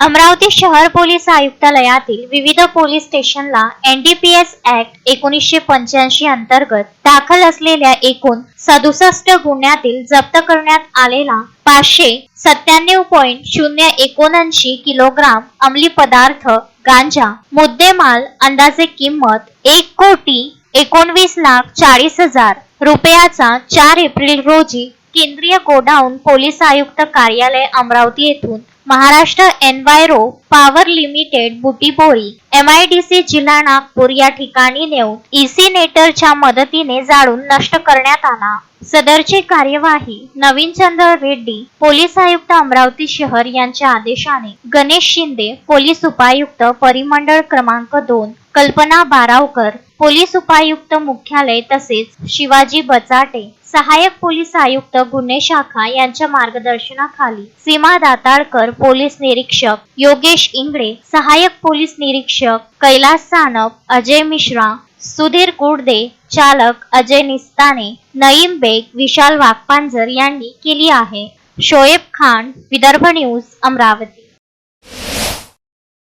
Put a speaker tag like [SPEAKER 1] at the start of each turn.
[SPEAKER 1] अमरावती शहर पोलीस आयुक्तालयातील विविध पोलीस स्टेशनला NDPS ऍक्ट 1985 अंतर्गत दाखल असलेल्या एकूण 67 गुन्ह्यातील जप्त करण्यात आलेला 597.079 किलोग्राम अंमली पदार्थ गांजा मुद्देमाल अंदाजे किंमत 1,19,40,000 रुपयाचा 4 एप्रिल रोजी केंद्रीय गोडाऊन पोलीस आयुक्त कार्यालय अमरावती येथून Maharashtra enviro power limited Butibori MIDC जिल्हा नागपूर या ठिकाणी नेऊन इसिनेटरच्या मदतीने जाळून नष्ट करण्यात आला। सदरची कार्यवाही नवीनचंद्र रेड्डी पोलीस आयुक्त अमरावती शहर यांच्या आदेशाने गणेश शिंदे पोलीस उपायुक्त परिमंडळ क्रमांक 2 कल्पना बारावकर पोलीस उपायुक्त मुख्यालय तसेच शिवाजी बचाटे सहाय्यक पोलीस आयुक्त गुन्हे शाखा यांच्या मार्गदर्शनाखाली सीमा दाताळकर पोलीस निरीक्षक योगेश इंगळे सहाय्यक पोलीस निरीक्षक कैलास सानप अजय मिश्रा सुधीर गुडदे चालक अजय निस्ताने नईम बेग विशाल वाघपांजर यांनी केली आहे। शोएब खान विदर्भ न्यूज अमरावती।